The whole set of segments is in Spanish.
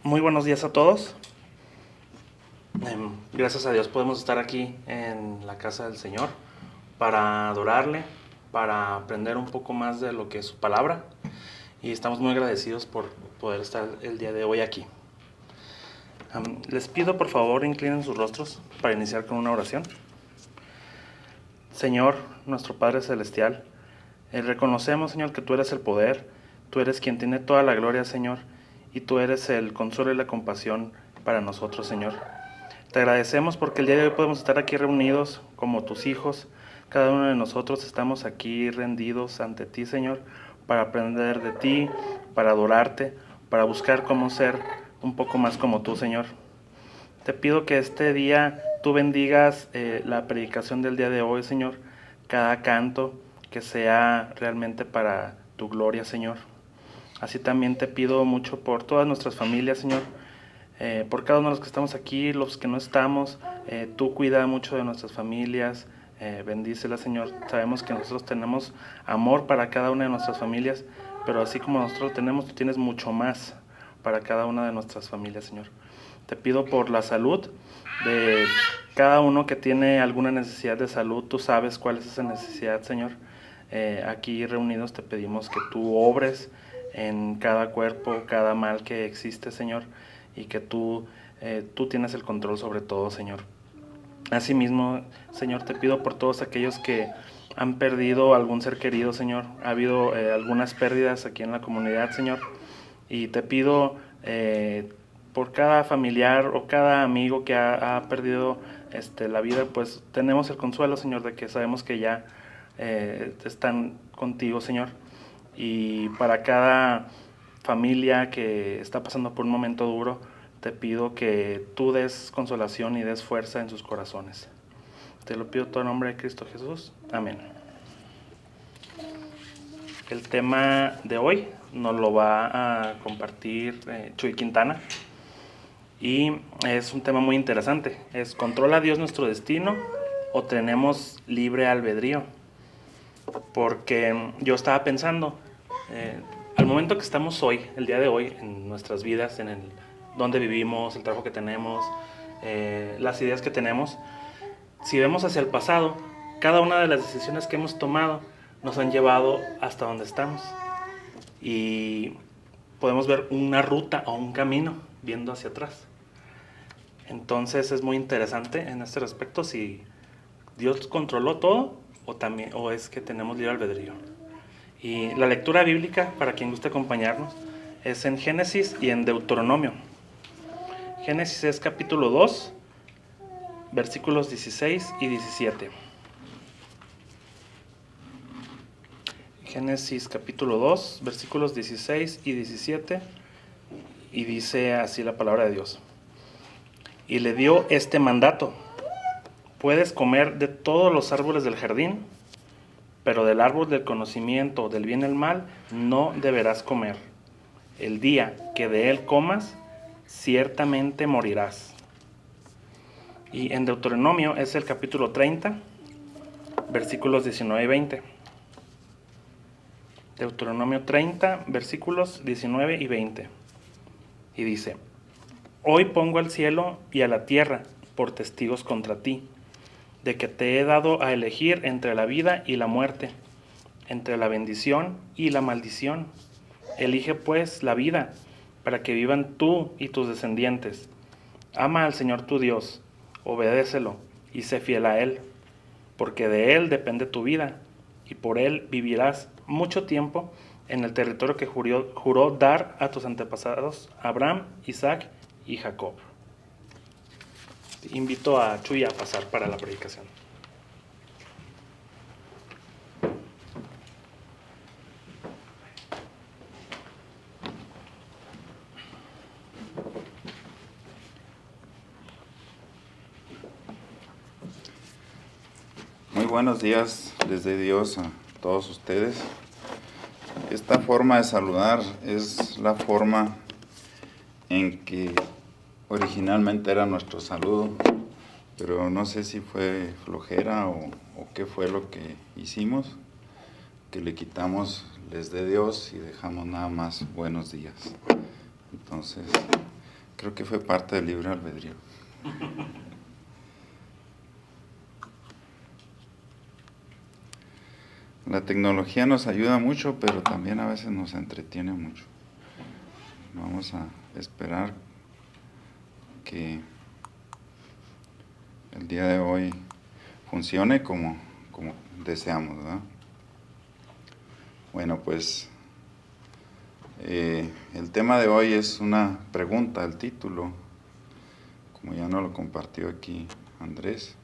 Muy buenos días a todos. Gracias a Dios podemos estar aquí en la casa del Señor para adorarle, para aprender un poco más de lo que es su palabra, y estamos muy agradecidos por poder estar el día de hoy aquí. Les pido por favor inclinen sus rostros para iniciar con una oración. Señor, nuestro Padre Celestial, reconocemos, Señor, que tú eres el poder, tú eres quien tiene toda la gloria, Señor, y tú eres el consuelo y la compasión para nosotros, Señor. Te agradecemos porque el día de hoy podemos estar aquí reunidos como tus hijos. Cada uno de nosotros estamos aquí rendidos ante ti, Señor, para aprender de ti, para adorarte, para buscar cómo ser un poco más como tú, Señor. Te pido que este día tú bendigas la predicación del día de hoy, Señor. Cada canto que sea realmente para tu gloria, Señor. Así también te pido mucho por todas nuestras familias, Señor. Por cada uno de los que estamos aquí, los que no estamos, tú cuida mucho de nuestras familias, bendícelas, Señor. Sabemos que nosotros tenemos amor para cada una de nuestras familias, pero así como nosotros tenemos, tú tienes mucho más para cada una de nuestras familias, Señor. Te pido por la salud de cada uno que tiene alguna necesidad de salud. Tú sabes cuál es esa necesidad, Señor. Aquí reunidos te pedimos que tú obres en cada cuerpo, cada mal que existe, Señor, y que tú tienes el control sobre todo, Señor. Asimismo, Señor, te pido por todos aquellos que han perdido algún ser querido, Señor. Ha habido algunas pérdidas aquí en la comunidad, Señor. Y te pido por cada familiar o cada amigo que ha perdido la vida, pues tenemos el consuelo, Señor, de que sabemos que ya están contigo, Señor. Y para cada familia que está pasando por un momento duro, te pido que tú des consolación y des fuerza en sus corazones. Te lo pido en todo nombre de Cristo Jesús. Amén. El tema de hoy nos lo va a compartir Chuy Quintana. Y es un tema muy interesante. Es: ¿controla Dios nuestro destino o tenemos libre albedrío? Porque yo estaba pensando, al momento que estamos hoy, el día de hoy, en nuestras vidas, en el donde vivimos, el trabajo que tenemos, las ideas que tenemos, si vemos hacia el pasado, cada una de las decisiones que hemos tomado nos han llevado hasta donde estamos. Y podemos ver una ruta o un camino viendo hacia atrás. Entonces es muy interesante en este respecto si Dios controló todo o es que tenemos libre albedrío. Y la lectura bíblica, para quien guste acompañarnos, es en Génesis y en Deuteronomio. Génesis es capítulo 2, versículos 16 y 17. Génesis capítulo 2, versículos 16 y 17, y dice así la palabra de Dios. Y le dio este mandato: puedes comer de todos los árboles del jardín, pero del árbol del conocimiento del bien y el mal no deberás comer. El día que de él comas, ciertamente morirás. Y en Deuteronomio es el capítulo 30, versículos 19 y 20. Deuteronomio 30, versículos 19 y 20. Y dice: hoy pongo al cielo y a la tierra por testigos contra ti, de que te he dado a elegir entre la vida y la muerte, entre la bendición y la maldición. Elige pues la vida, para que vivan tú y tus descendientes. Ama al Señor tu Dios, obedécelo y sé fiel a Él, porque de Él depende tu vida, y por Él vivirás mucho tiempo en el territorio que juró dar a tus antepasados, Abraham, Isaac y Jacob. Invito a Chuy a pasar para la predicación. Muy buenos días desde Dios a todos ustedes. Esta forma de saludar es la forma en que originalmente era nuestro saludo, pero no sé si fue flojera o qué fue lo que hicimos, que le quitamos les de Dios y dejamos nada más buenos días. Entonces, Creo que fue parte del libre albedrío. La tecnología nos ayuda mucho, pero también a veces nos entretiene mucho. Vamos a esperar que el día de hoy funcione como deseamos, ¿verdad? Bueno, pues el tema de hoy es una pregunta, el título, como ya nos lo compartió aquí Andrés.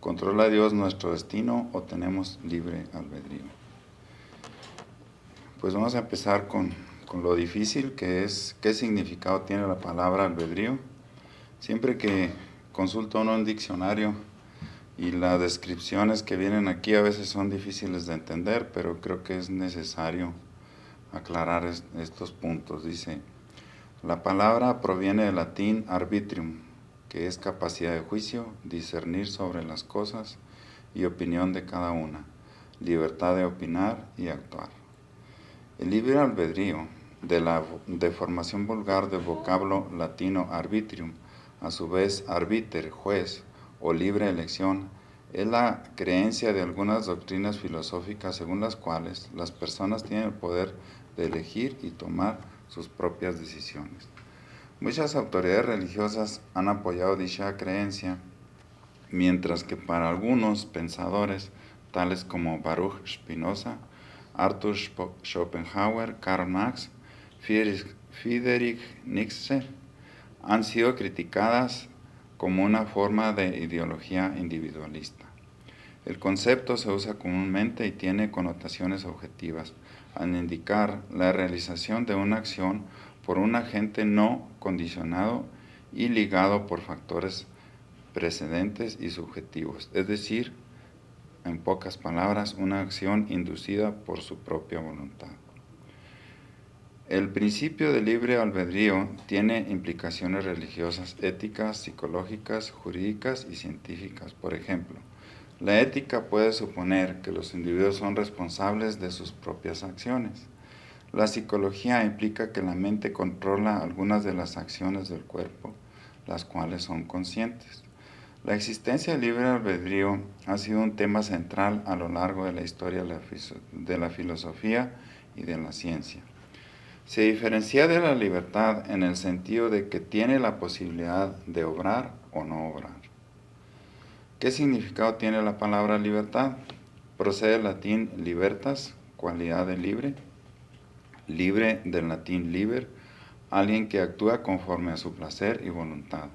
¿Controla Dios nuestro destino o tenemos libre albedrío? Pues vamos a empezar con lo difícil que es, ¿qué significado tiene la palabra albedrío? Siempre que consulta uno un diccionario y las descripciones que vienen aquí a veces son difíciles de entender, pero creo que es necesario aclarar estos puntos. Dice, la palabra proviene del latín arbitrium, que es capacidad de juicio, discernir sobre las cosas y opinión de cada una, libertad de opinar y actuar. El libre albedrío, de la deformación vulgar del vocablo latino arbitrium, a su vez arbiter, juez o libre elección, es la creencia de algunas doctrinas filosóficas según las cuales las personas tienen el poder de elegir y tomar sus propias decisiones. Muchas autoridades religiosas han apoyado dicha creencia, mientras que para algunos pensadores, tales como Baruch Spinoza, Arthur Schopenhauer, Karl Marx, Friedrich Nietzsche, han sido criticadas como una forma de ideología individualista. El concepto se usa comúnmente y tiene connotaciones objetivas, al indicar la realización de una acción por un agente no condicionado y ligado por factores precedentes y subjetivos, es decir, en pocas palabras, una acción inducida por su propia voluntad. El principio de libre albedrío tiene implicaciones religiosas, éticas, psicológicas, jurídicas y científicas. Por ejemplo, la ética puede suponer que los individuos son responsables de sus propias acciones. La psicología implica que la mente controla algunas de las acciones del cuerpo, las cuales son conscientes. La existencia del libre albedrío ha sido un tema central a lo largo de la historia de la filosofía y de la ciencia. Se diferencia de la libertad en el sentido de que tiene la posibilidad de obrar o no obrar. ¿Qué significado tiene la palabra libertad? Procede del latín libertas, cualidad de libre. Libre del latín liber, alguien que actúa conforme a su placer y voluntad.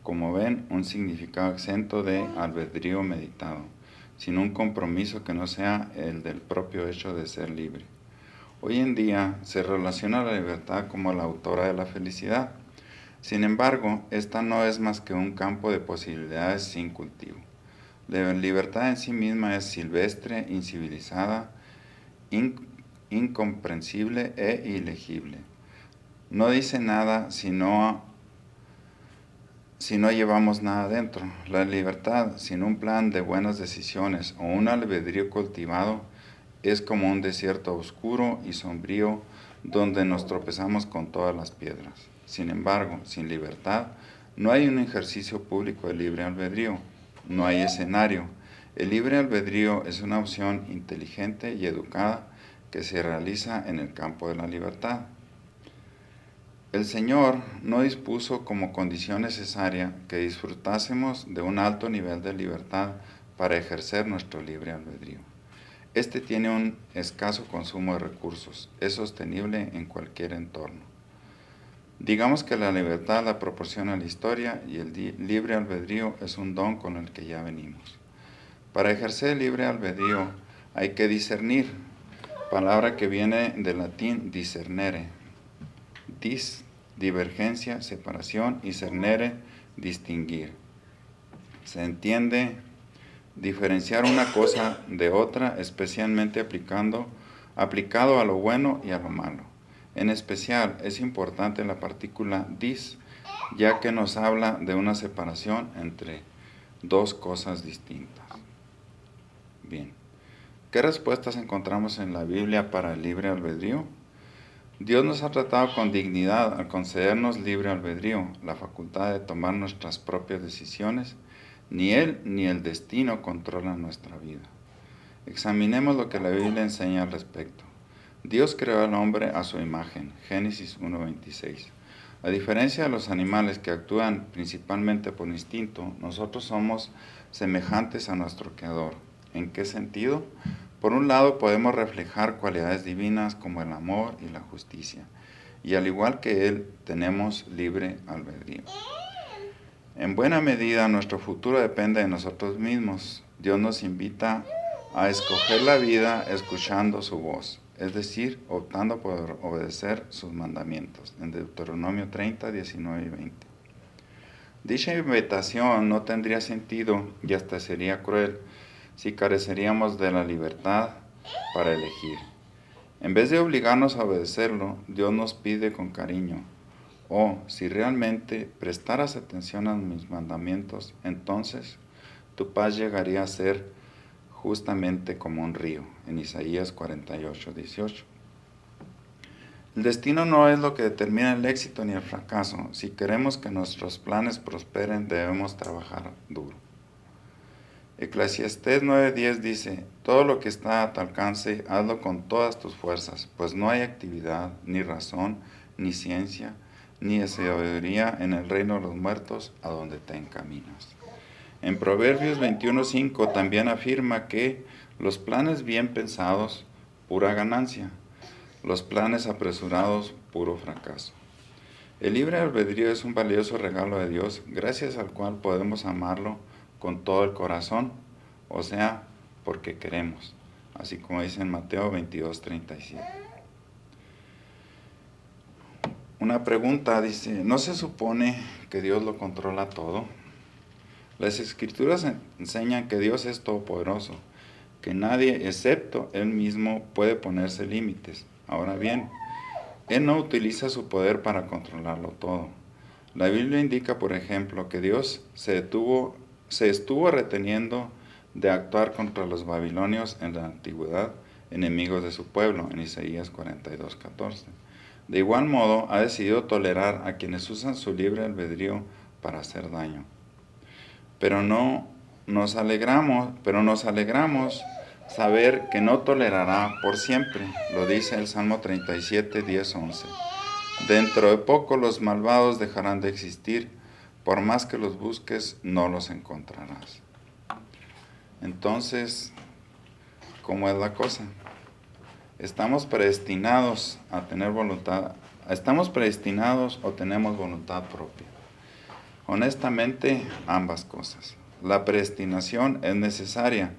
Como ven, un significado exento de albedrío meditado, sin un compromiso que no sea el del propio hecho de ser libre. Hoy en día se relaciona la libertad como la autora de la felicidad. Sin embargo, esta no es más que un campo de posibilidades sin cultivo. La libertad en sí misma es silvestre, incivilizada, incomprensible e ilegible. No dice nada si no llevamos nada dentro. La libertad sin un plan de buenas decisiones o un albedrío cultivado es como un desierto oscuro y sombrío donde nos tropezamos con todas las piedras. Sin embargo, sin libertad, no hay un ejercicio público de libre albedrío, no hay escenario. El libre albedrío es una opción inteligente y educada que se realiza en el campo de la libertad. El Señor no dispuso como condición necesaria que disfrutásemos de un alto nivel de libertad para ejercer nuestro libre albedrío. Este tiene un escaso consumo de recursos, es sostenible en cualquier entorno. Digamos que la libertad la proporciona la historia y el libre albedrío es un don con el que ya venimos. Para ejercer el libre albedrío hay que discernir, palabra que viene del latín discernere. Divergencia, separación y cernere, distinguir. Se entiende diferenciar una cosa de otra, especialmente aplicado a lo bueno y a lo malo. En especial es importante la partícula dis, ya que nos habla de una separación entre dos cosas distintas. Bien, ¿qué respuestas encontramos en la Biblia para el libre albedrío? Dios nos ha tratado con dignidad al concedernos libre albedrío, la facultad de tomar nuestras propias decisiones. Ni Él ni el destino controlan nuestra vida. Examinemos lo que la Biblia enseña al respecto. Dios creó al hombre a su imagen, Génesis 1:26. A diferencia de los animales que actúan principalmente por instinto, nosotros somos semejantes a nuestro Creador. ¿En qué sentido? Por un lado, podemos reflejar cualidades divinas como el amor y la justicia, y al igual que Él, tenemos libre albedrío. En buena medida, nuestro futuro depende de nosotros mismos. Dios nos invita a escoger la vida escuchando su voz, es decir, optando por obedecer sus mandamientos, en Deuteronomio 30, 19 y 20. Dicha invitación no tendría sentido y hasta sería cruel si careceríamos de la libertad para elegir. En vez de obligarnos a obedecerlo, Dios nos pide con cariño: oh, si realmente prestaras atención a mis mandamientos, entonces tu paz llegaría a ser justamente como un río, en Isaías 48, 18. El destino no es lo que determina el éxito ni el fracaso. Si queremos que nuestros planes prosperen, debemos trabajar duro. Eclesiastés 9:10 dice: todo lo que está a tu alcance, hazlo con todas tus fuerzas, pues no hay actividad, ni razón, ni ciencia, ni sabiduría en el reino de los muertos, a donde te encaminas. En Proverbios 21:5 también afirma que los planes bien pensados, pura ganancia; los planes apresurados, puro fracaso. El libre albedrío es un valioso regalo de Dios, gracias al cual podemos amarlo con todo el corazón, o sea, porque queremos, así como dice en Mateo 22:37. Una pregunta dice: ¿no se supone que Dios lo controla todo? Las Escrituras enseñan que Dios es todopoderoso, que nadie excepto Él mismo puede ponerse límites. Ahora bien, Él no utiliza su poder para controlarlo todo. La Biblia indica, por ejemplo, que Dios se estuvo reteniendo de actuar contra los babilonios en la antigüedad, enemigos de su pueblo, en Isaías 42:14. De igual modo, ha decidido tolerar a quienes usan su libre albedrío para hacer daño. Pero nos alegramos saber que no tolerará por siempre. Lo dice el Salmo 37, 10, 11. Dentro de poco los malvados dejarán de existir, por más que los busques, no los encontrarás. Entonces, ¿cómo es la cosa? ¿Estamos predestinados a tener voluntad? ¿Estamos predestinados o tenemos voluntad propia? Honestamente, ambas cosas. La predestinación es necesaria.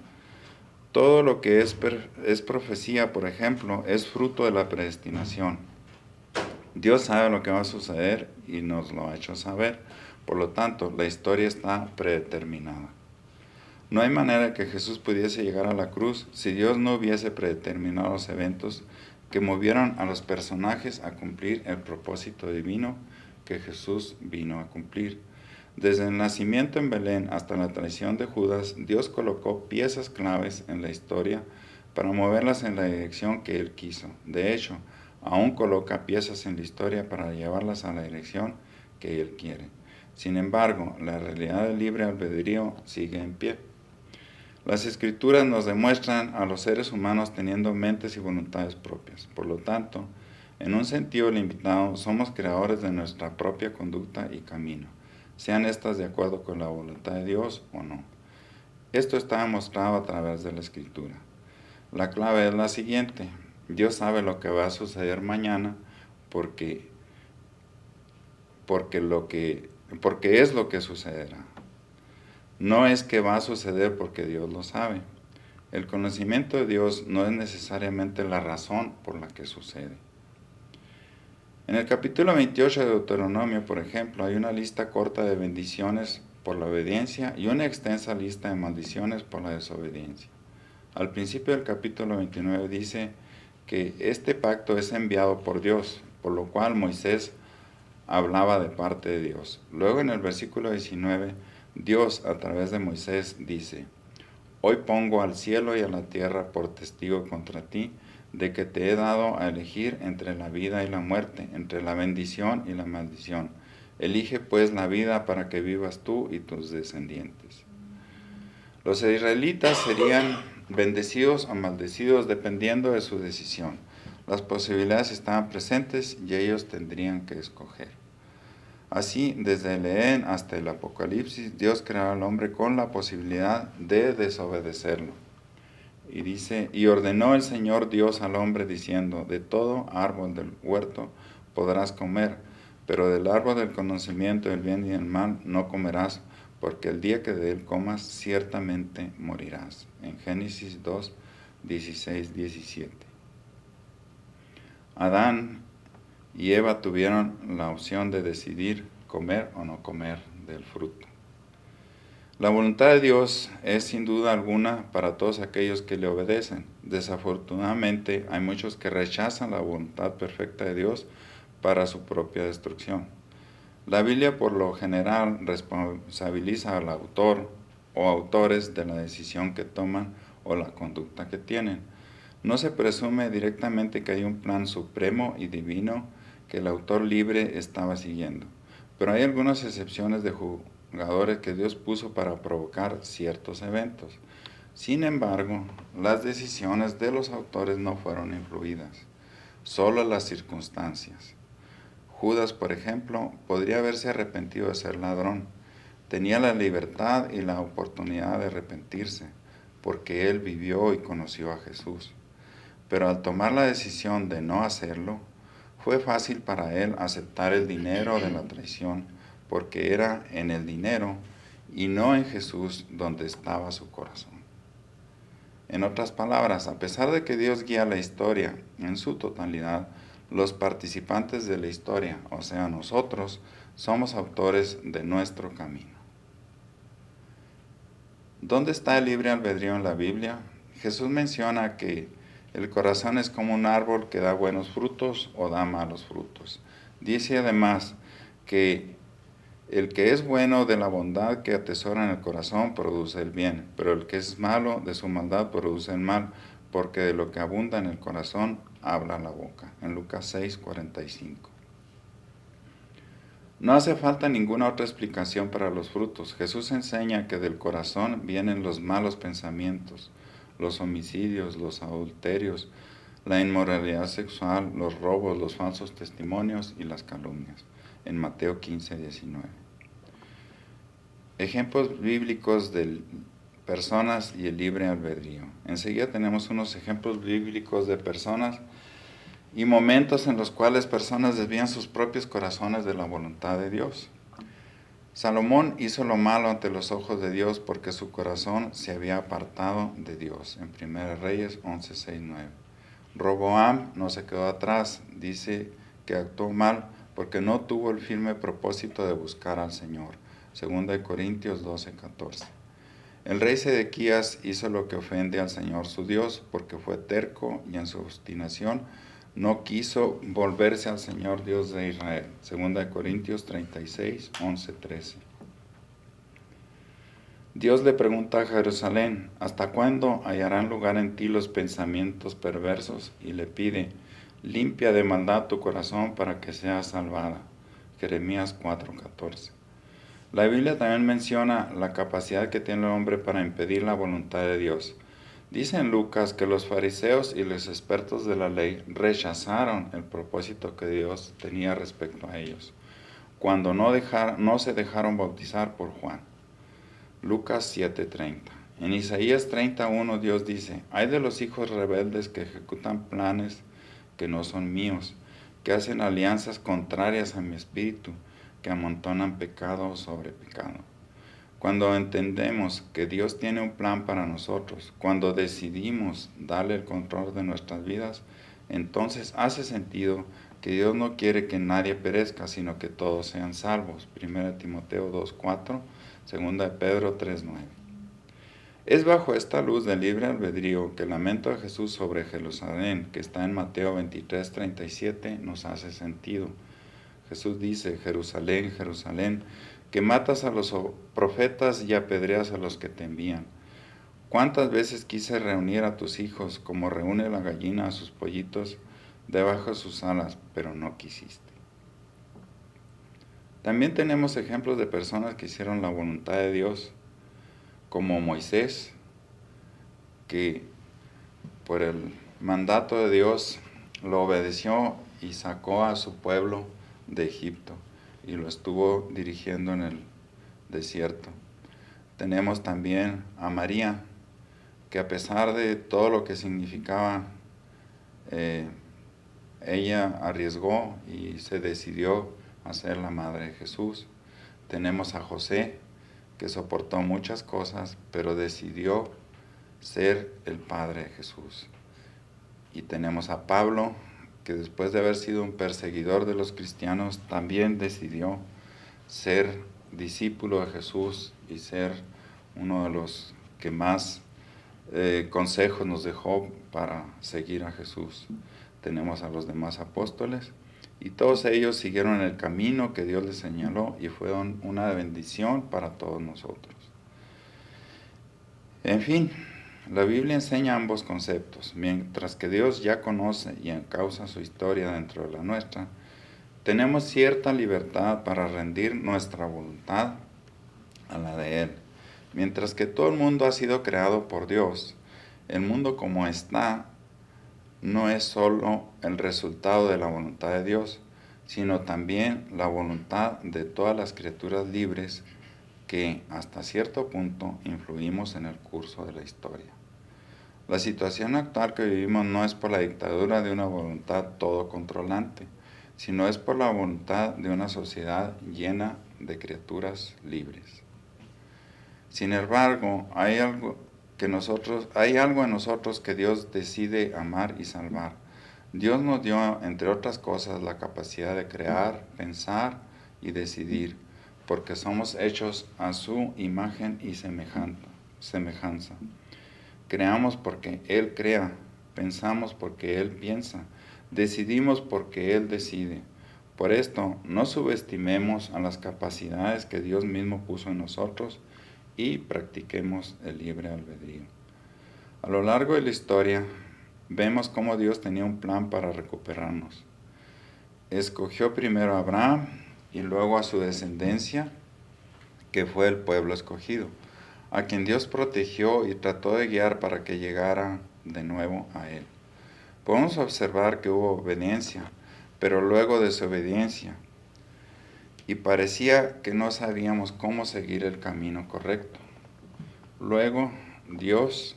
Todo lo que es profecía, por ejemplo, es fruto de la predestinación. Dios sabe lo que va a suceder y nos lo ha hecho saber. Por lo tanto, la historia está predeterminada. No hay manera que Jesús pudiese llegar a la cruz si Dios no hubiese predeterminado los eventos que movieron a los personajes a cumplir el propósito divino que Jesús vino a cumplir. Desde el nacimiento en Belén hasta la traición de Judas, Dios colocó piezas claves en la historia para moverlas en la dirección que Él quiso. De hecho, aún coloca piezas en la historia para llevarlas a la dirección que Él quiere. Sin embargo, la realidad del libre albedrío sigue en pie. Las Escrituras nos demuestran a los seres humanos teniendo mentes y voluntades propias. Por lo tanto, en un sentido limitado, somos creadores de nuestra propia conducta y camino, sean estas de acuerdo con la voluntad de Dios o no. Esto está demostrado a través de la Escritura. La clave es la siguiente: Dios sabe lo que va a suceder mañana porque es lo que sucederá. No es que va a suceder porque Dios lo sabe. El conocimiento de Dios no es necesariamente la razón por la que sucede. En el capítulo 28 de Deuteronomio, por ejemplo, hay una lista corta de bendiciones por la obediencia y una extensa lista de maldiciones por la desobediencia. Al principio del capítulo 29 dice que este pacto es enviado por Dios, por lo cual Moisés hablaba de parte de Dios. Luego en el versículo 19, Dios a través de Moisés dice: hoy pongo al cielo y a la tierra por testigo contra ti, de que te he dado a elegir entre la vida y la muerte, entre la bendición y la maldición. Elige pues la vida para que vivas tú y tus descendientes. Los israelitas serían bendecidos o maldecidos dependiendo de su decisión. Las posibilidades estaban presentes y ellos tendrían que escoger. Así, desde el Edén hasta el Apocalipsis, Dios creó al hombre con la posibilidad de desobedecerlo. Y dice, y ordenó el Señor Dios al hombre diciendo, de todo árbol del huerto podrás comer, pero del árbol del conocimiento del bien y del mal no comerás, porque el día que de él comas ciertamente morirás. En Génesis 2, 16, 17. Adán y Eva tuvieron la opción de decidir comer o no comer del fruto. La voluntad de Dios es sin duda alguna para todos aquellos que le obedecen. Desafortunadamente hay muchos que rechazan la voluntad perfecta de Dios para su propia destrucción. La Biblia por lo general responsabiliza al autor o autores de la decisión que toman o la conducta que tienen. No se presume directamente que hay un plan supremo y divino que el autor libre estaba siguiendo, pero hay algunas excepciones de jugadores que Dios puso para provocar ciertos eventos. Sin embargo, las decisiones de los autores no fueron influidas, solo las circunstancias. Judas, por ejemplo, podría haberse arrepentido de ser ladrón. Tenía la libertad y la oportunidad de arrepentirse, porque él vivió y conoció a Jesús. Pero al tomar la decisión de no hacerlo, fue fácil para él aceptar el dinero de la traición, porque era en el dinero y no en Jesús donde estaba su corazón. En otras palabras, a pesar de que Dios guía la historia en su totalidad, los participantes de la historia, o sea, nosotros, somos autores de nuestro camino. ¿Dónde está el libre albedrío en la Biblia? Jesús menciona que el corazón es como un árbol que da buenos frutos o da malos frutos. Dice además que el que es bueno de la bondad que atesora en el corazón produce el bien, pero el que es malo de su maldad produce el mal, porque de lo que abunda en el corazón habla la boca. En Lucas 6, 45. No hace falta ninguna otra explicación para los frutos. Jesús enseña que del corazón vienen los malos pensamientos, los homicidios, los adulterios, la inmoralidad sexual, los robos, los falsos testimonios y las calumnias. En Mateo 15, 19. Ejemplos bíblicos de personas y el libre albedrío. Enseguida tenemos unos ejemplos bíblicos de personas y momentos en los cuales personas desvían sus propios corazones de la voluntad de Dios. Salomón hizo lo malo ante los ojos de Dios porque su corazón se había apartado de Dios. En 1 Reyes 11, 6, 9. Roboam no se quedó atrás, dice que actuó mal porque no tuvo el firme propósito de buscar al Señor. 2 Corintios 12, 14. El rey Sedequías hizo lo que ofende al Señor su Dios porque fue terco y en su obstinación no quiso volverse al Señor Dios de Israel. 2 Corintios 36, 11, 13. Dios le pregunta a Jerusalén, ¿hasta cuándo hallarán lugar en ti los pensamientos perversos? Y le pide, limpia de maldad tu corazón para que seas salvada. Jeremías 4, 14. La Biblia también menciona la capacidad que tiene el hombre para impedir la voluntad de Dios. Dice en Lucas que los fariseos y los expertos de la ley rechazaron el propósito que Dios tenía respecto a ellos, cuando no se dejaron bautizar por Juan. Lucas 7:30. En Isaías 31 Dios dice, hay de los hijos rebeldes que ejecutan planes que no son míos, que hacen alianzas contrarias a mi espíritu, que amontonan pecado sobre pecado. Cuando entendemos que Dios tiene un plan para nosotros, cuando decidimos darle el control de nuestras vidas, entonces hace sentido que Dios no quiere que nadie perezca, sino que todos sean salvos. 1 Timoteo 2:4, 2 Pedro 3:9. Es bajo esta luz del libre albedrío que el lamento de Jesús sobre Jerusalén, que está en Mateo 23:37, nos hace sentido. Jesús dice, Jerusalén, Jerusalén, que matas a los profetas y apedreas a los que te envían. ¿Cuántas veces quise reunir a tus hijos como reúne la gallina a sus pollitos debajo de sus alas, pero no quisiste? También tenemos ejemplos de personas que hicieron la voluntad de Dios, como Moisés, que por el mandato de Dios lo obedeció y sacó a su pueblo de Egipto y lo estuvo dirigiendo en el desierto. Tenemos también a María, que a pesar de todo lo que significaba, ella arriesgó y se decidió a ser la madre de Jesús. Tenemos a José, que soportó muchas cosas, pero decidió ser el padre de Jesús. Y tenemos a Pablo, que después de haber sido un perseguidor de los cristianos, también decidió ser discípulo de Jesús y ser uno de los que más consejos nos dejó para seguir a Jesús. Tenemos a los demás apóstoles y todos ellos siguieron el camino que Dios les señaló y fueron una bendición para todos nosotros. En fin, la Biblia enseña ambos conceptos. Mientras que Dios ya conoce y encausa su historia dentro de la nuestra, tenemos cierta libertad para rendir nuestra voluntad a la de Él. Mientras que todo el mundo ha sido creado por Dios, el mundo como está no es solo el resultado de la voluntad de Dios, sino también la voluntad de todas las criaturas libres que hasta cierto punto influimos en el curso de la historia. La situación actual que vivimos no es por la dictadura de una voluntad todo controlante, sino es por la voluntad de una sociedad llena de criaturas libres. Sin embargo, hay algo en nosotros que Dios decide amar y salvar. Dios nos dio, entre otras cosas, la capacidad de crear, pensar y decidir, porque somos hechos a su imagen y semejanza. Creamos porque Él crea, pensamos porque Él piensa, decidimos porque Él decide. Por esto, no subestimemos a las capacidades que Dios mismo puso en nosotros y practiquemos el libre albedrío. A lo largo de la historia, vemos cómo Dios tenía un plan para recuperarnos. Escogió primero a Abraham y luego a su descendencia, que fue el pueblo escogido, a quien Dios protegió y trató de guiar para que llegara de nuevo a Él. Podemos observar que hubo obediencia, pero luego desobediencia, y parecía que no sabíamos cómo seguir el camino correcto. Luego Dios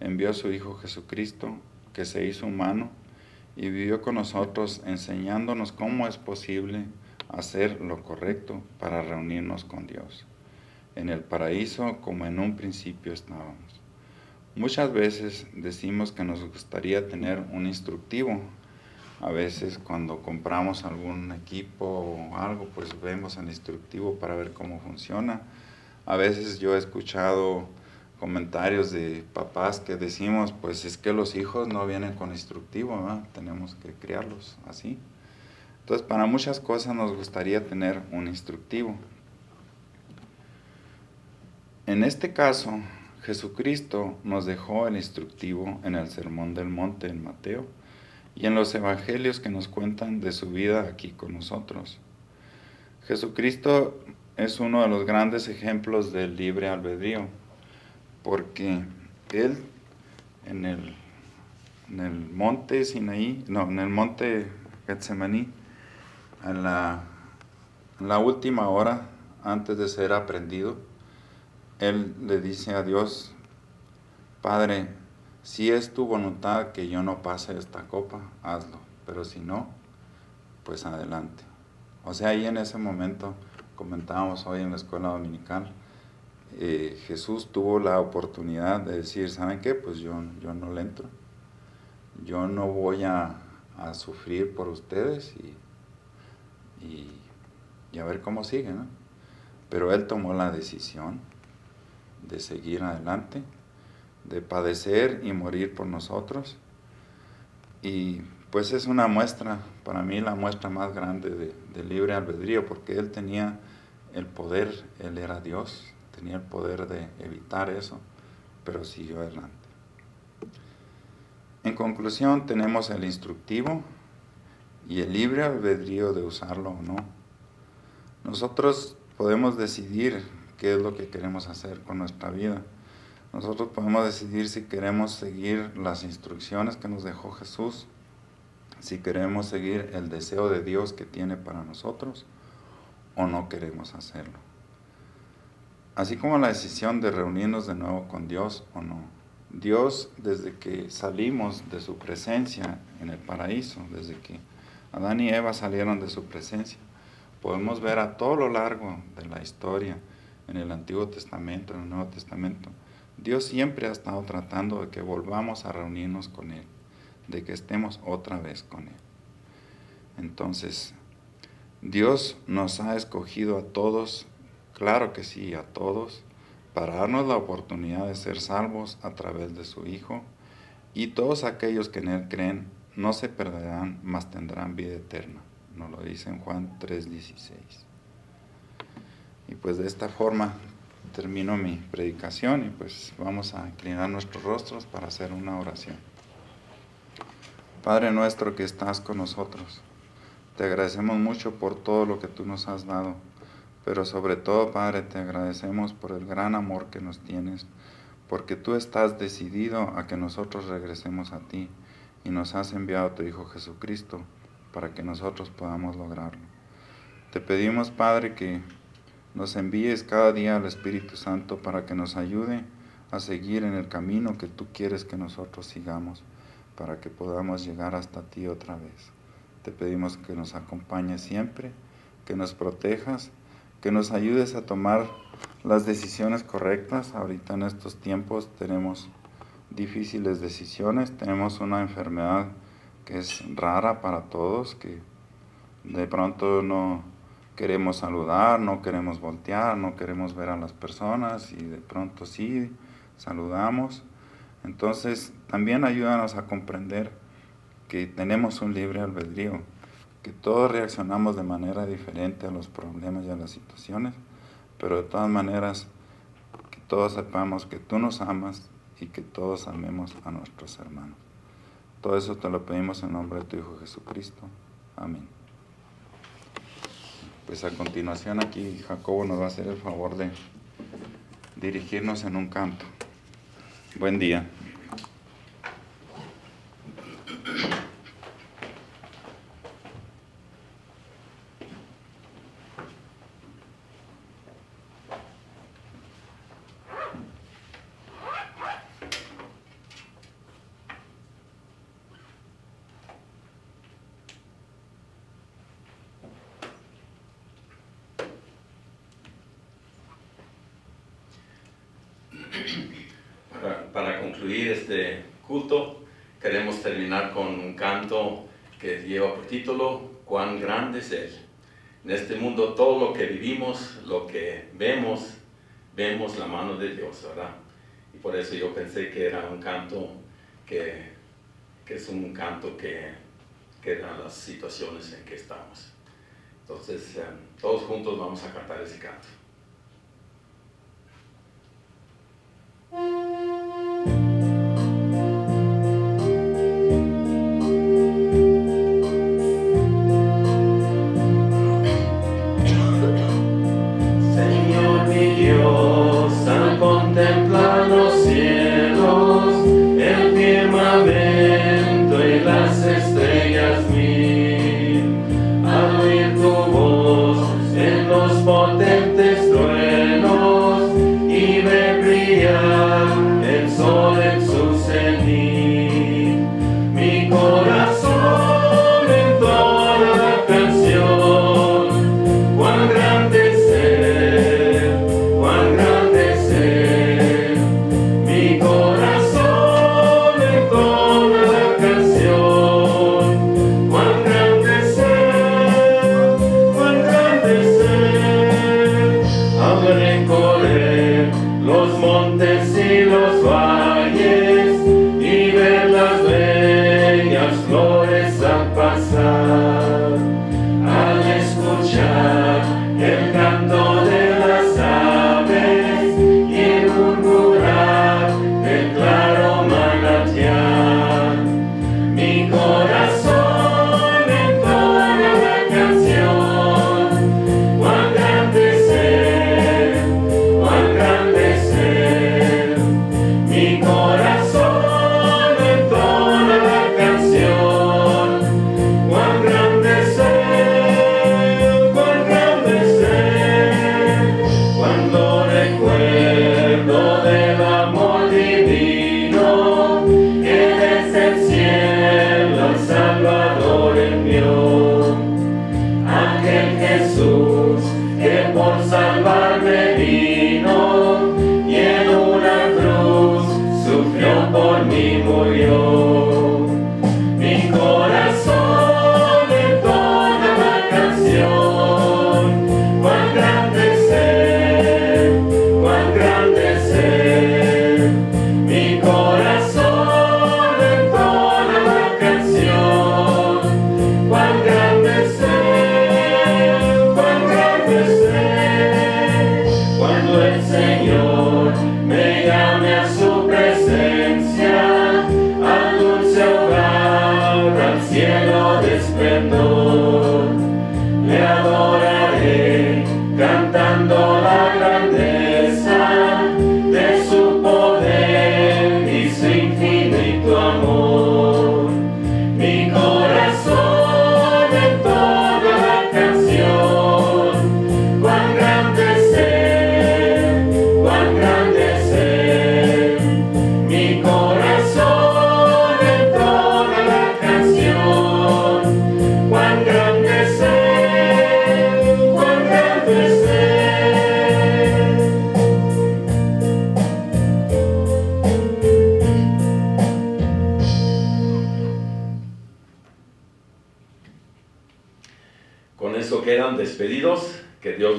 envió a su Hijo Jesucristo, que se hizo humano y vivió con nosotros enseñándonos cómo es posible hacer lo correcto para reunirnos con Dios, en el paraíso como en un principio estábamos. Muchas veces decimos que nos gustaría tener un instructivo. A veces cuando compramos algún equipo o algo, pues vemos el instructivo para ver cómo funciona. A veces yo he escuchado comentarios de papás que decimos, pues es que los hijos no vienen con instructivo, ¿no? Tenemos que criarlos así. Entonces, para muchas cosas nos gustaría tener un instructivo. En este caso, Jesucristo nos dejó el instructivo en el Sermón del Monte en Mateo y en los evangelios que nos cuentan de su vida aquí con nosotros. Jesucristo es uno de los grandes ejemplos del libre albedrío, porque Él en el monte Sinaí, en el monte Getsemaní, en la última hora antes de ser aprendido, Él le dice a Dios: Padre, si es tu voluntad que yo no pase esta copa, hazlo, pero si no, pues adelante. O sea, ahí en ese momento, comentábamos hoy en la escuela dominical, Jesús tuvo la oportunidad de decir, ¿saben qué? Pues yo no le entro. Yo no voy a sufrir por ustedes y a ver cómo sigue, ¿no? Pero Él tomó la decisión de seguir adelante, de padecer y morir por nosotros. Y pues es una muestra, para mí la muestra más grande de libre albedrío, porque Él tenía el poder, Él era Dios, tenía el poder de evitar eso, pero siguió adelante. En conclusión, tenemos el instructivo y el libre albedrío de usarlo o no. Nosotros podemos decidir qué es lo que queremos hacer con nuestra vida. Nosotros podemos decidir si queremos seguir las instrucciones que nos dejó Jesús, si queremos seguir el deseo de Dios que tiene para nosotros o no queremos hacerlo. Así como la decisión de reunirnos de nuevo con Dios o no. Dios, desde que salimos de su presencia en el paraíso, desde que Adán y Eva salieron de su presencia, podemos ver a todo lo largo de la historia, en el Antiguo Testamento, en el Nuevo Testamento, Dios siempre ha estado tratando de que volvamos a reunirnos con Él, de que estemos otra vez con Él. Entonces, Dios nos ha escogido a todos, claro que sí, a todos, para darnos la oportunidad de ser salvos a través de su Hijo, y todos aquellos que en Él creen no se perderán, mas tendrán vida eterna. Nos lo dice en Juan 3:16. Y pues de esta forma termino mi predicación y pues vamos a inclinar nuestros rostros para hacer una oración. Padre nuestro que estás con nosotros, te agradecemos mucho por todo lo que tú nos has dado, pero sobre todo, Padre, te agradecemos por el gran amor que nos tienes, porque tú estás decidido a que nosotros regresemos a ti y nos has enviado a tu Hijo Jesucristo para que nosotros podamos lograrlo. Te pedimos, Padre, que nos envíes cada día al Espíritu Santo para que nos ayude a seguir en el camino que tú quieres que nosotros sigamos, para que podamos llegar hasta ti otra vez. Te pedimos que nos acompañes siempre, que nos protejas, que nos ayudes a tomar las decisiones correctas. Ahorita en estos tiempos tenemos difíciles decisiones, tenemos una enfermedad que es rara para todos, que de pronto no queremos saludar, no queremos voltear, no queremos ver a las personas y de pronto sí, saludamos. Entonces también ayúdanos a comprender que tenemos un libre albedrío, que todos reaccionamos de manera diferente a los problemas y a las situaciones, pero de todas maneras que todos sepamos que tú nos amas y que todos amemos a nuestros hermanos. Todo eso te lo pedimos en nombre de tu Hijo Jesucristo. Amén. Pues a continuación aquí Jacobo nos va a hacer el favor de dirigirnos en un canto. Buen día. Para concluir este culto, queremos terminar con un canto que lleva por título "Cuán grande es Él". En este mundo todo lo que vivimos, lo que vemos la mano de Dios, ¿verdad? Y por eso yo pensé que era un canto que es un canto que da las situaciones en que estamos. Entonces, todos juntos vamos a cantar ese canto. Señor mi Dios, al contemplar los cielos, el firmamento y las estrellas mil, al oír tu voz en los potentes truenos y ver brillar el sol en su cenit, mi corazón entona la canción, cuán grande es Él, cuán grande es Él, mi corazón entona la canción, cuán grande es Él, cuán grande es Él,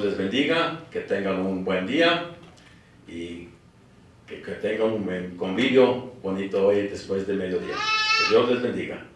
les bendiga, que tengan un buen día y que tengan un convivio bonito hoy después del mediodía. Que Dios les bendiga.